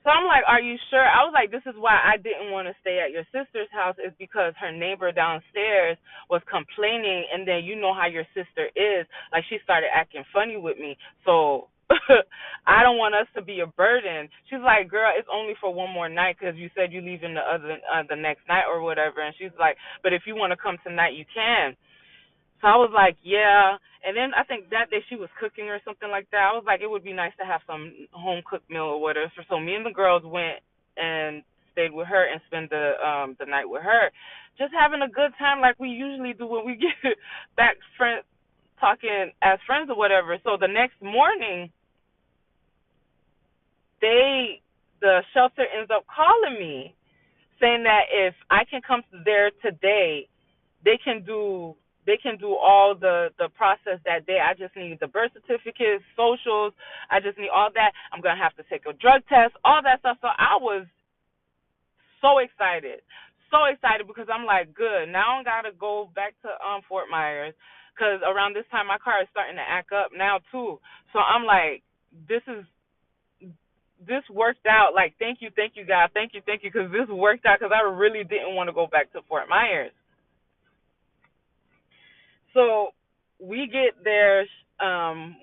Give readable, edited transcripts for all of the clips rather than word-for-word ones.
So I'm like, are you sure? I was like, this is why I didn't want to stay at your sister's house, is because her neighbor downstairs was complaining, and then you know how your sister is. Like, she started acting funny with me. So I don't want us to be a burden. She's like, girl, it's only for one more night because you said you leaving the next night or whatever. And she's like, but if you want to come tonight, you can. So I was like, yeah. And then I think that day she was cooking or something like that. I was like, it would be nice to have some home cooked meal or whatever. So me and the girls went and stayed with her and spent the night with her, just having a good time like we usually do when we get back friends talking as friends or whatever. So the next morning, the shelter ends up calling me saying that if I can come there today, they can do all the process that day. I just need the birth certificates, socials. I just need all that. I'm gonna have to take a drug test, all that stuff. So I was so excited because I'm like, good. Now I gotta go back to Fort Myers because around this time my car is starting to act up now too. So I'm like, this is this worked out. Like, thank you, God, thank you, because this worked out because I really didn't want to go back to Fort Myers. So we get there,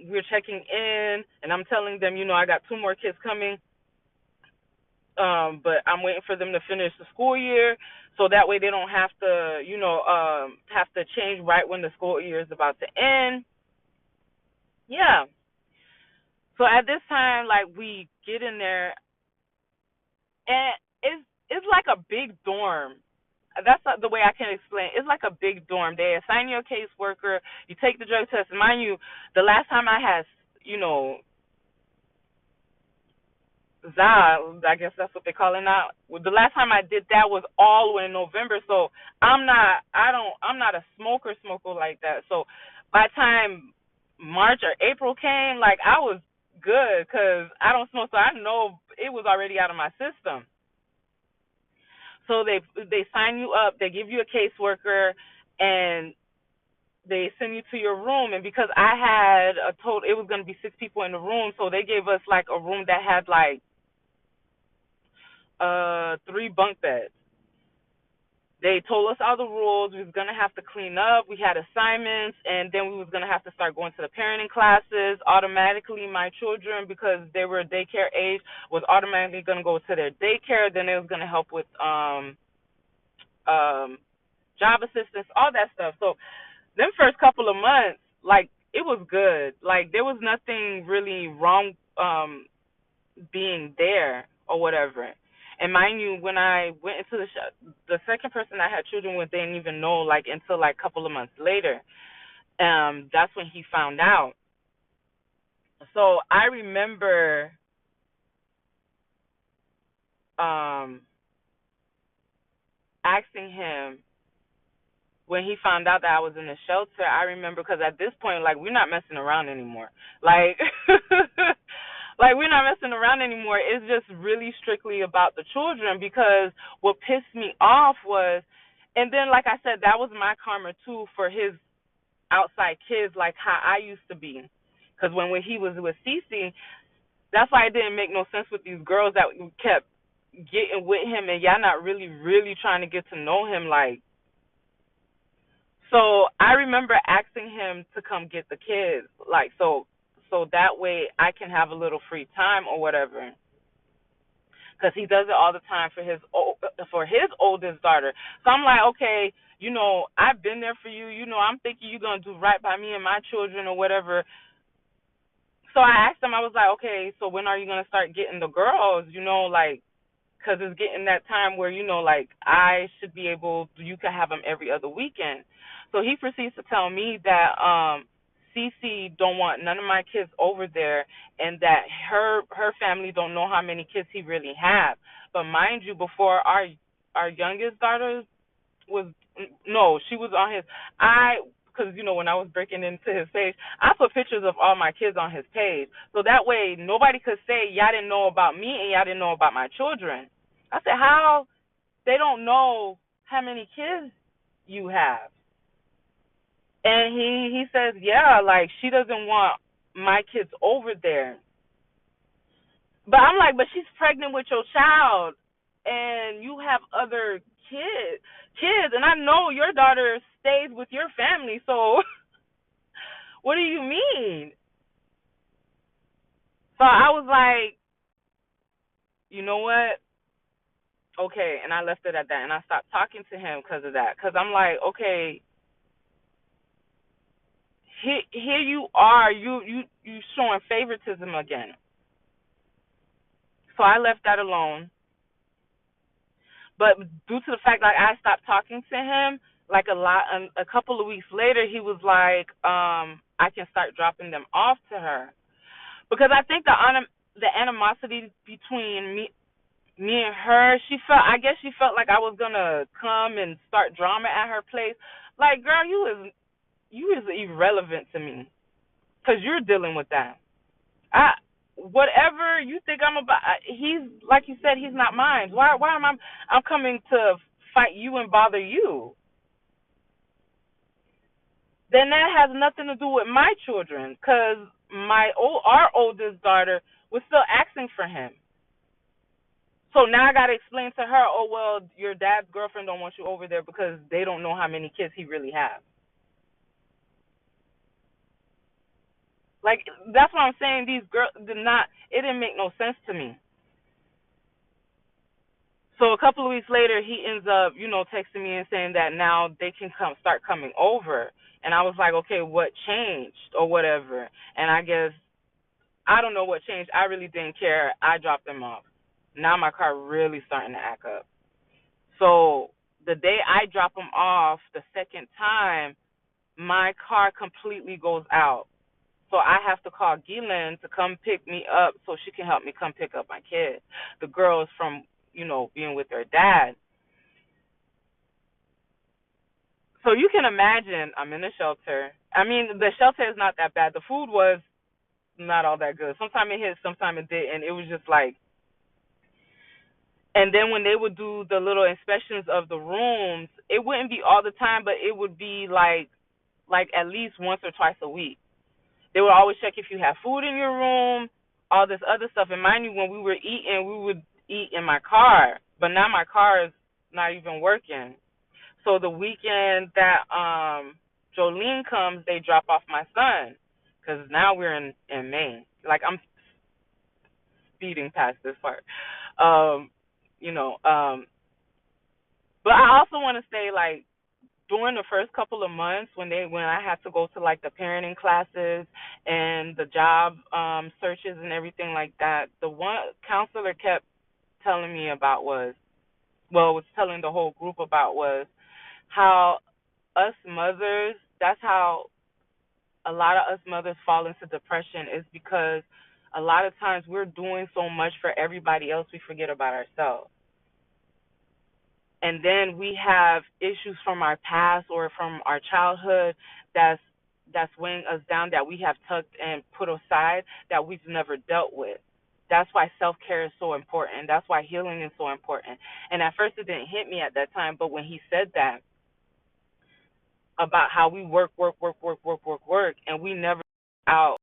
we're checking in, and I'm telling them, I got two more kids coming, but I'm waiting for them to finish the school year, so that way they don't have to, have to change right when the school year is about to end. Yeah. So at this time, like, we get in there, and it's like a big dorm. That's not the way I can explain. It's like a big dorm. They assign you a caseworker. You take the drug test. And mind you, the last time I had, you know, ZA, I guess that's what they call it now. The last time I did that was all the way in November. So I'm not a smoker like that. So by the time March or April came, like, I was good because I don't smoke. So I know it was already out of my system. So they sign you up, they give you a caseworker, and they send you to your room. And because I had a total, it was going to be six people in the room, so they gave us like a room that had like three bunk beds. They told us all the rules. We was gonna have to clean up. We had assignments, and then we was gonna have to start going to the parenting classes. Automatically, my children, because they were daycare age, was automatically gonna go to their daycare. Then it was gonna help with um job assistance, all that stuff. So them first couple of months, like, it was good. Like, there was nothing really wrong being there or whatever. And mind you, when I went into the second person I had children with, they didn't even know, like, until like a couple of months later. That's when he found out. So I remember um asking him when he found out that I was in the shelter. I remember because at this point, like, we're not messing around anymore. Like, like, we're not messing around anymore. It's just really strictly about the children, because what pissed me off was, and then, like I said, that was my karma too for his outside kids, like how I used to be. Because when he was with Cece, that's why it didn't make no sense with these girls that kept getting with him, and y'all not really, really trying to get to know him, like. So I remember asking him to come get the kids, like, so that way I can have a little free time or whatever. Because he does it all the time for his oldest daughter. So I'm like, okay, I've been there for you. I'm thinking you're gonna do right by me and my children or whatever. So I asked him, I was like, okay, so when are you gonna start getting the girls? Like, because it's getting that time where, like, I should be able, you could have them every other weekend. So he proceeds to tell me that Cece don't want none of my kids over there, and that her family don't know how many kids he really have. But mind you, before our youngest daughter was, no, she was on his, because when I was breaking into his page, I put pictures of all my kids on his page, so that way nobody could say y'all didn't know about me and y'all didn't know about my children. I said, how they don't know how many kids you have? And he says, yeah, like, she doesn't want my kids over there. But I'm like, but she's pregnant with your child, and you have other kids, and I know your daughter stays with your family. So what do you mean? So I was like, you know what? Okay, and I left it at that, and I stopped talking to him because of that. Because I'm like, okay, here you are, you showing favoritism again. So I left that alone. But due to the fact like I stopped talking to him, like a couple of weeks later, he was like, I can start dropping them off to her because I think the animosity between me and her, I guess she felt like I was gonna come and start drama at her place. Like, girl, you is irrelevant to me because you're dealing with that. I whatever you think I'm about. He's like you said, he's not mine. Why am I'm coming to fight you and bother you? Then that has nothing to do with my children, because our oldest daughter was still asking for him. So now I gotta explain to her, oh well, your dad's girlfriend don't want you over there because they don't know how many kids he really has. Like, that's what I'm saying. These girls did not. It didn't make no sense to me. So a couple of weeks later, he ends up, texting me and saying that now they can start coming over. And I was like, okay, what changed or whatever? And I guess I don't know what changed. I really didn't care. I dropped them off. Now my car really starting to act up. So the day I drop them off, the second time, my car completely goes out. So I have to call Gillen to come pick me up so she can help me come pick up my kid. The girl is from, being with her dad. So you can imagine I'm in a shelter. I mean, the shelter is not that bad. The food was not all that good. Sometimes it hit, sometimes it didn't. It was just like, and then when they would do the little inspections of the rooms, it wouldn't be all the time, but it would be like at least once or twice a week. They would always check if you have food in your room, all this other stuff. And mind you, when we were eating, we would eat in my car, but now my car is not even working. So the weekend that Jolene comes, they drop off my son because now we're in Maine. Like, I'm speeding past this part, um, you know. But I also want to say, like, during the first couple of months when I had to go to like the parenting classes and the job searches and everything like that, the one counselor kept telling me about was telling the whole group about was how us mothers, that's how a lot of us mothers fall into depression, is because a lot of times we're doing so much for everybody else we forget about ourselves. And then we have issues from our past or from our childhood that's weighing us down, that we have tucked and put aside, that we've never dealt with. That's why self-care is so important. That's why healing is so important. And at first it didn't hit me at that time, but when he said that about how we work, and we never out